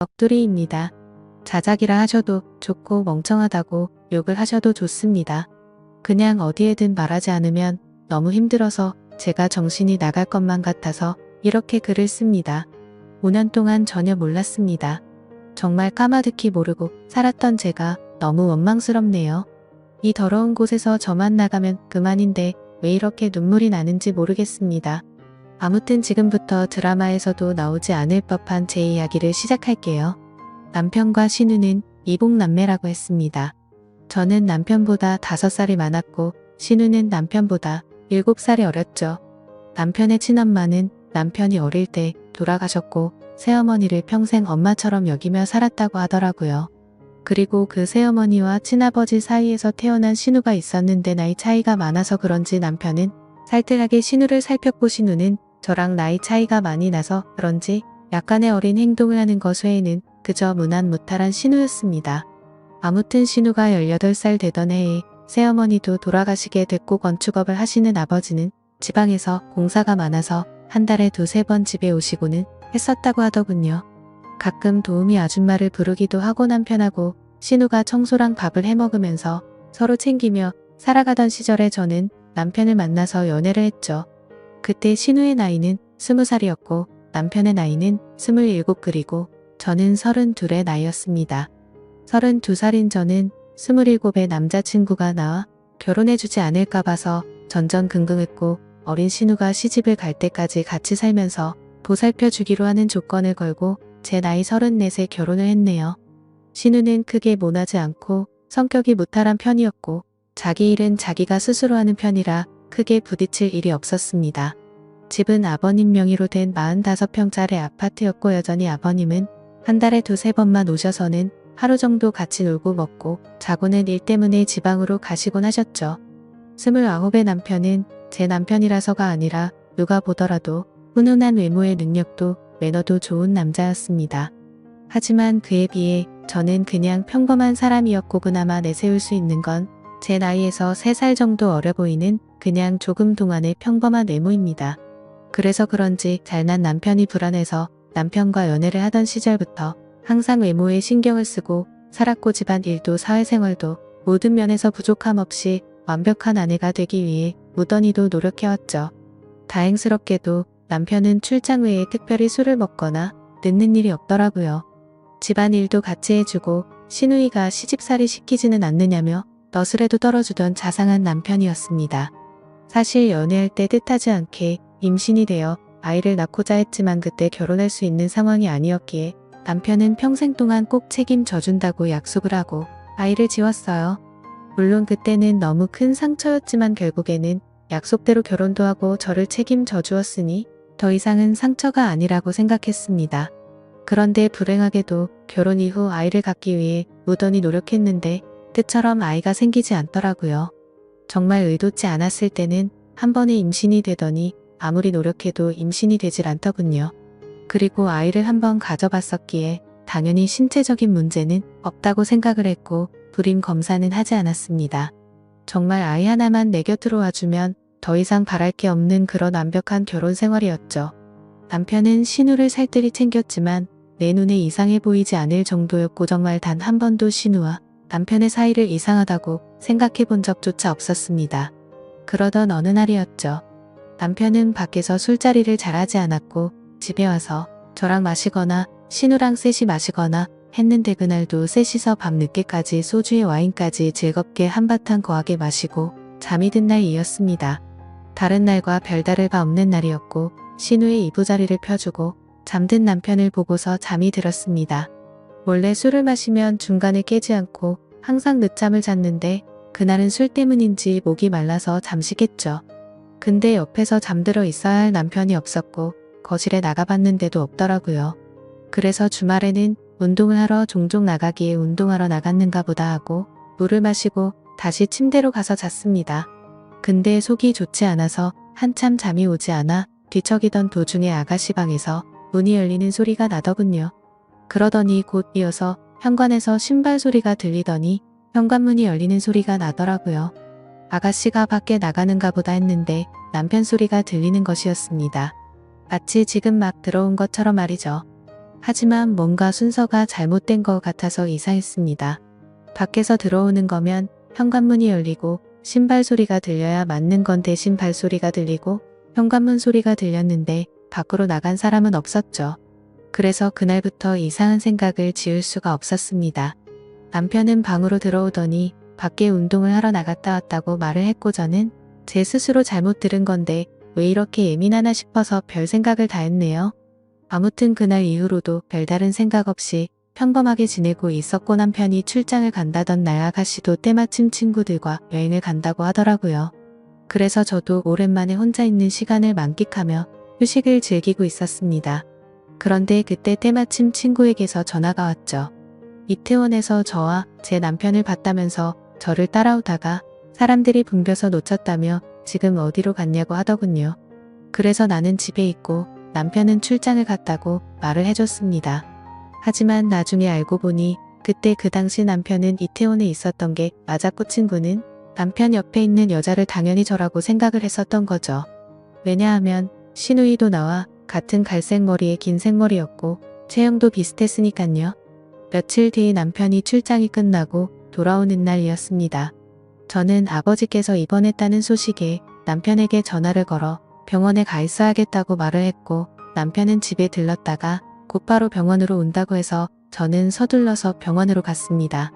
넋두리입니다. 자작이라 하셔도 좋고 멍청하다고 욕을 하셔도 좋습니다. 그냥 어디에든 말하지 않으면 너무 힘들어서 제가 정신이 나갈 것만 같아서 이렇게 글을 씁니다. 5년 동안 전혀 몰랐습니다. 정말 까마득히 모르고 살았던 제가 너무 원망스럽네요. 이 더러운 곳에서 저만 나가면 그만인데 왜 이렇게 눈물이 나는지 모르겠습니다. 아무튼 지금부터 드라마에서도 나오지 않을 법한 제 이야기를 시작할게요. 남편과 신우는 이복남매라고 했습니다. 저는 남편보다 5살이 많았고 신우는 남편보다 7살이 어렸죠. 남편의 친엄마는 남편이 어릴 때 돌아가셨고 새어머니를 평생 엄마처럼 여기며 살았다고 하더라고요. 그리고 그 새어머니와 친아버지 사이에서 태어난 신우가 있었는데 나이 차이가 많아서 그런지 남편은 살뜰하게 신우를 살폈고 신우는 저랑 나이 차이가 많이 나서 그런지 약간의 어린 행동을 하는 것 외에는 그저 무난무탈한 신우였습니다. 아무튼 신우가 18살 되던 해에 새어머니도 돌아가시게 됐고 건축업을 하시는 아버지는 지방에서 공사가 많아서 한 달에 2~3번 집에 오시고는 했었다고 하더군요. 가끔 도우미 아줌마를 부르기도 하고 남편하고 신우가 청소랑 밥을 해먹으면서 서로 챙기며 살아가던 시절에 저는 남편을 만나서 연애를 했죠. 그때 신우의 나이는 20살이었고 남편의 나이는 27 그리고 저는 32의 나이였습니다. 32살인 저는 27의 남자친구가 나와 결혼해주지 않을까 봐서 전전긍긍했고 어린 신우가 시집을 갈 때까지 같이 살면서 보살펴주기로 하는 조건을 걸고 제 나이 34에 결혼을 했네요. 신우는 크게 모나지 않고 성격이 무탈한 편이었고 자기 일은 자기가 스스로 하는 편이라 크게 부딪힐 일이 없었습니다. 집은 아버님 명의로 된 45평짜리 아파트였고 여전히 아버님은 한 달에 2~3번만 오셔서는 하루 정도 같이 놀고 먹고 자고는 일 때문에 지방으로 가시곤 하셨죠. 29의 남편은 제 남편이라서가 아니라 누가 보더라도 훈훈한 외모의 능력도 매너도 좋은 남자였습니다. 하지만 그에 비해 저는 그냥 평범한 사람이었고 그나마 내세울 수 있는 건 제 나이에서 3살 정도 어려 보이는 그냥 조금 동안의 평범한 외모입니다. 그래서 그런지 잘난 남편이 불안해서 남편과 연애를 하던 시절부터 항상 외모에 신경을 쓰고 살았고 집안 일도 사회생활도 모든 면에서 부족함 없이 완벽한 아내가 되기 위해 무던히도 노력해왔죠. 다행스럽게도 남편은 출장 외에 특별히 술을 먹거나 늦는 일이 없더라고요. 집안 일도 같이 해주고 신우이가 시집살이 시키지는 않느냐며 너스레도 떨어주던 자상한 남편이었습니다. 사실 연애할 때 뜻하지 않게 임신이 되어 아이를 낳고자 했지만 그때 결혼할 수 있는 상황이 아니었기에 남편은 평생 동안 꼭 책임져 준다고 약속을 하고 아이를 지웠어요. 물론 그때는 너무 큰 상처였지만 결국에는 약속대로 결혼도 하고 저를 책임져 주었으니 더 이상은 상처가 아니라고 생각했습니다. 그런데 불행하게도 결혼 이후 아이를 갖기 위해 무던히 노력했는데 뜻처럼 아이가 생기지 않더라고요. 정말 의도치 않았을 때는 한 번에 임신이 되더니 아무리 노력해도 임신이 되질 않더군요. 그리고 아이를 한번 가져봤었기에 당연히 신체적인 문제는 없다고 생각을 했고 불임 검사는 하지 않았습니다. 정말 아이 하나만 내 곁으로 와주면 더 이상 바랄 게 없는 그런 완벽한 결혼 생활이었죠. 남편은 신우를 살뜰히 챙겼지만 내 눈에 이상해 보이지 않을 정도였고 정말 단 한 번도 신우와 남편의 사이를 이상하다고 생각해 본 적조차 없었습니다. 그러던 어느 날이었죠. 남편은 밖에서 술자리를 잘하지 않았고 집에 와서 저랑 마시거나 신우랑 셋이 마시거나 했는데 그날도 셋이서 밤늦게까지 소주에 와인까지 즐겁게 한바탕 거하게 마시고 잠이 든 날이었습니다. 다른 날과 별다를 바 없는 날이었고 신우의 이부자리를 펴주고 잠든 남편을 보고서 잠이 들었습니다. 원래 술을 마시면 중간에 깨지 않고 항상 늦잠을 잤는데 그날은 술 때문인지 목이 말라서 잠시겠죠. 근데 옆에서 잠들어 있어야 할 남편이 없었고 거실에 나가봤는데도 없더라고요. 그래서 주말에는 운동을 하러 종종 나가기에 운동하러 나갔는가 보다 하고 물을 마시고 다시 침대로 가서 잤습니다. 근데 속이 좋지 않아서 한참 잠이 오지 않아 뒤척이던 도중에 아가씨 방에서 문이 열리는 소리가 나더군요. 그러더니 곧 이어서 현관에서 신발 소리가 들리더니 현관문이 열리는 소리가 나더라고요. 아가씨가 밖에 나가는가 보다 했는데 남편 소리가 들리는 것이었습니다. 마치 지금 막 들어온 것처럼 말이죠. 하지만 뭔가 순서가 잘못된 것 같아서 이상했습니다. 밖에서 들어오는 거면 현관문이 열리고 신발 소리가 들려야 맞는 건 대신 발소리가 들리고 현관문 소리가 들렸는데 밖으로 나간 사람은 없었죠. 그래서 그날부터 이상한 생각을 지울 수가 없었습니다. 남편은 방으로 들어오더니 밖에 운동을 하러 나갔다 왔다고 말을 했고 저는 제 스스로 잘못 들은 건데 왜 이렇게 예민하나 싶어서 별 생각을 다 했네요. 아무튼 그날 이후로도 별다른 생각 없이 평범하게 지내고 있었고 남편이 출장을 간다던 날 아가씨도 때마침 친구들과 여행을 간다고 하더라고요. 그래서 저도 오랜만에 혼자 있는 시간을 만끽하며 휴식을 즐기고 있었습니다. 그런데 그때 때마침 친구에게서 전화가 왔죠. 이태원에서 저와 제 남편을 봤다면서 저를 따라오다가 사람들이 붐벼서 놓쳤다며 지금 어디로 갔냐고 하더군요. 그래서 나는 집에 있고 남편은 출장을 갔다고 말을 해줬습니다. 하지만 나중에 알고 보니 그때 그 당시 남편은 이태원에 있었던 게 맞았고 친구는 남편 옆에 있는 여자를 당연히 저라고 생각을 했었던 거죠. 왜냐하면 시누이도 나와 같은 갈색 머리에 긴 생머리였고 체형도 비슷했으니깐요. 며칠 뒤 남편이 출장이 끝나고 돌아오는 날이었습니다. 저는 아버지께서 입원했다는 소식에 남편에게 전화를 걸어 병원에 가 있어야겠다고 말을 했고 남편은 집에 들렀다가 곧바로 병원으로 온다고 해서 저는 서둘러서 병원으로 갔습니다.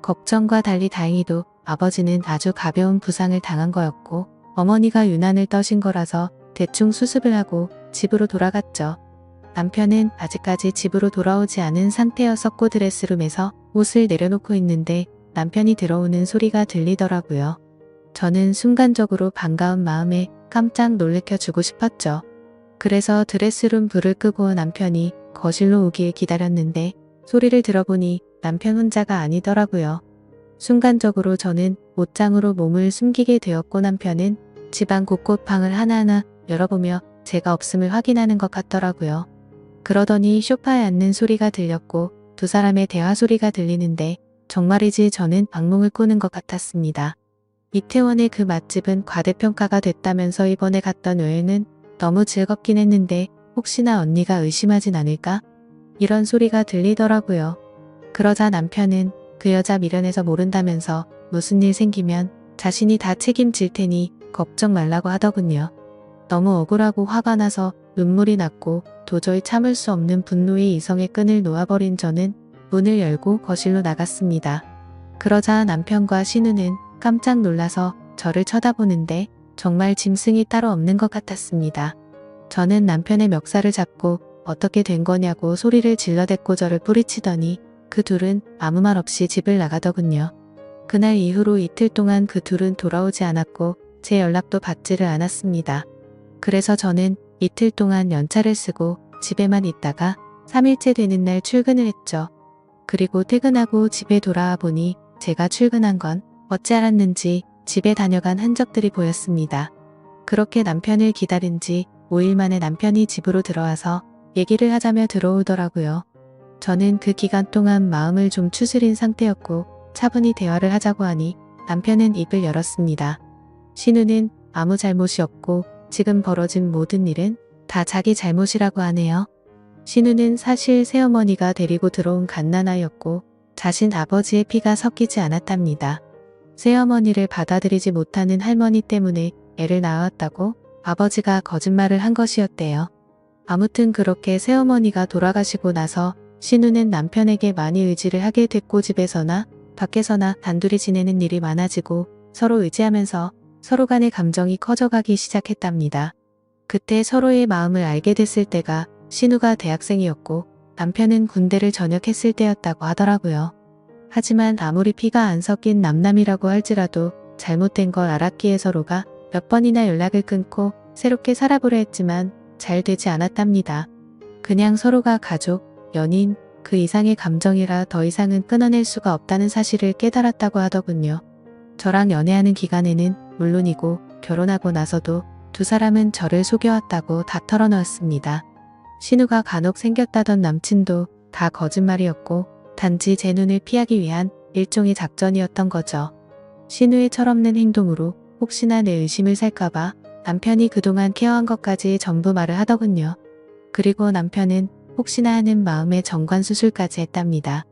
걱정과 달리 다행히도 아버지는 아주 가벼운 부상을 당한 거였고 어머니가 유난을 떠신 거라서 대충 수습을 하고 집으로 돌아갔죠. 남편은 아직까지 집으로 돌아오지 않은 상태였었고 드레스룸에서 옷을 내려놓고 있는데 남편이 들어오는 소리가 들리더라고요. 저는 순간적으로 반가운 마음에 깜짝 놀래켜주고 싶었죠. 그래서 드레스룸 불을 끄고 남편이 거실로 오길 기다렸는데 소리를 들어보니 남편 혼자가 아니더라고요. 순간적으로 저는 옷장으로 몸을 숨기게 되었고 남편은 집안 곳곳 방을 하나하나 열어보며 제가 없음을 확인하는 것 같더라고요. 그러더니 소파에 앉는 소리가 들렸고 두 사람의 대화 소리가 들리는데 정말이지 저는 악몽을 꾸는 것 같았습니다. 이태원의 그 맛집은 과대평가가 됐다면서 이번에 갔던 여행은 너무 즐겁긴 했는데 혹시나 언니가 의심하진 않을까? 이런 소리가 들리더라고요. 그러자 남편은 그 여자 미련해서 모른다면서 무슨 일 생기면 자신이 다 책임질 테니 걱정 말라고 하더군요. 너무 억울하고 화가 나서 눈물이 났고 도저히 참을 수 없는 분노의 이성의 끈을 놓아버린 저는 문을 열고 거실로 나갔습니다. 그러자 남편과 신우는 깜짝 놀라서 저를 쳐다보는데 정말 짐승이 따로 없는 것 같았습니다. 저는 남편의 멱살을 잡고 어떻게 된 거냐고 소리를 질러댔고 저를 뿌리치더니 그 둘은 아무 말 없이 집을 나가더군요. 그날 이후로 이틀 동안 그 둘은 돌아오지 않았고 제 연락도 받지를 않았습니다. 그래서 저는 이틀 동안 연차를 쓰고 집에만 있다가 3일째 되는 날 출근을 했죠. 그리고 퇴근하고 집에 돌아와 보니 제가 출근한 건 어찌 알았는지 집에 다녀간 흔적들이 보였습니다. 그렇게 남편을 기다린 지 5일 만에 남편이 집으로 들어와서 얘기를 하자며 들어오더라고요. 저는 그 기간 동안 마음을 좀 추스린 상태였고 차분히 대화를 하자고 하니 남편은 입을 열었습니다. 신우는 아무 잘못이 없고 지금 벌어진 모든 일은 다 자기 잘못이라고 하네요. 신우는 사실 새어머니가 데리고 들어온 갓난아이였고 자신 아버지의 피가 섞이지 않았답니다. 새어머니를 받아들이지 못하는 할머니 때문에 애를 낳았다고 아버지가 거짓말을 한 것이었대요. 아무튼 그렇게 새어머니가 돌아가시고 나서 신우는 남편에게 많이 의지를 하게 됐고 집에서나 밖에서나 단둘이 지내는 일이 많아지고 서로 의지하면서 서로 간의 감정이 커져가기 시작했답니다. 그때 서로의 마음을 알게 됐을 때가 신우가 대학생이었고 남편은 군대를 전역했을 때였다고 하더라고요. 하지만 아무리 피가 안 섞인 남남이라고 할지라도 잘못된 걸 알았기에 서로가 몇 번이나 연락을 끊고 새롭게 살아보려 했지만 잘 되지 않았답니다. 그냥 서로가 가족, 연인, 그 이상의 감정이라 더 이상은 끊어낼 수가 없다는 사실을 깨달았다고 하더군요. 저랑 연애하는 기간에는 물론이고 결혼하고 나서도 두 사람은 저를 속여왔다고 다 털어놓았습니다. 신우가 간혹 생겼다던 남친도 다 거짓말이었고 단지 제 눈을 피하기 위한 일종의 작전이었던 거죠. 신우의 철없는 행동으로 혹시나 내 의심을 살까봐 남편이 그동안 케어한 것까지 전부 말을 하더군요. 그리고 남편은 혹시나 하는 마음에 정관수술까지 했답니다.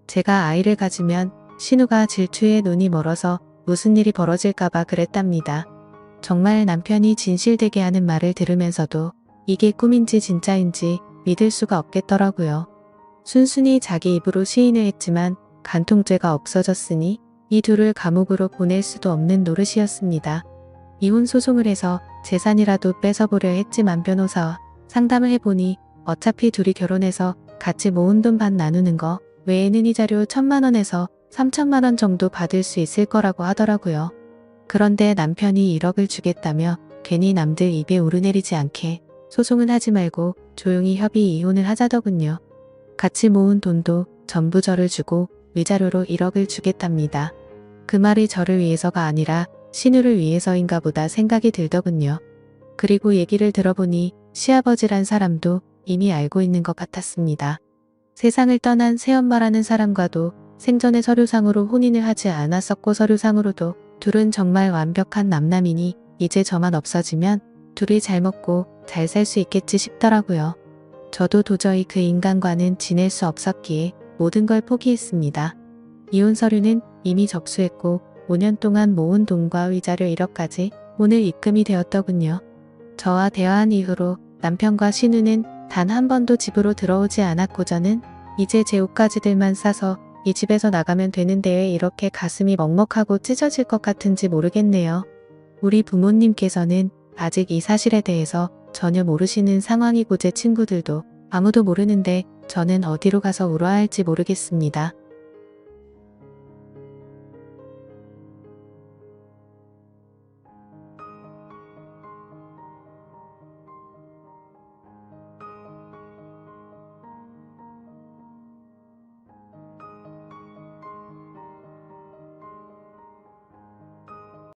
제가 아이를 가지면 신우가 질투에 눈이 멀어서 무슨 일이 벌어질까봐 그랬답니다. 정말 남편이 진실되게 하는 말을 들으면서도 이게 꿈인지 진짜인지 믿을 수가 없겠더라고요. 순순히 자기 입으로 시인을 했지만 간통죄가 없어졌으니 이 둘을 감옥으로 보낼 수도 없는 노릇이었습니다. 이혼 소송을 해서 재산이라도 뺏어보려 했지만 변호사와 상담을 해보니 어차피 둘이 결혼해서 같이 모은 돈 반 나누는 거 외에는 이자료 1,000만 원에서 3,000만 원 정도 받을 수 있을 거라고 하더라고요. 그런데 남편이 1억을 주겠다며 괜히 남들 입에 오르내리지 않게 소송은 하지 말고 조용히 협의 이혼을 하자더군요. 같이 모은 돈도 전부 저를 주고 위자료로 1억을 주겠답니다. 그 말이 저를 위해서가 아니라 신우를 위해서인가 보다 생각이 들더군요. 그리고 얘기를 들어보니 시아버지란 사람도 이미 알고 있는 것 같았습니다. 세상을 떠난 새엄마라는 사람과도 생전에 서류상으로 혼인을 하지 않았었고 서류상으로도 둘은 정말 완벽한 남남이니 이제 저만 없어지면 둘이 잘 먹고 잘 살 수 있겠지 싶더라고요. 저도 도저히 그 인간과는 지낼 수 없었기에 모든 걸 포기했습니다. 이혼 서류는 이미 접수했고 5년 동안 모은 돈과 위자료 1억까지 오늘 입금이 되었더군요. 저와 대화한 이후로 남편과 신우는 단 한 번도 집으로 들어오지 않았고 저는 이제 제 옷가지들만 싸서 이 집에서 나가면 되는데 왜 이렇게 가슴이 먹먹하고 찢어질 것 같은지 모르겠네요. 우리 부모님께서는 아직 이 사실에 대해서 전혀 모르시는 상황이고 제 친구들도 아무도 모르는데 저는 어디로 가서 울어야 할지 모르겠습니다.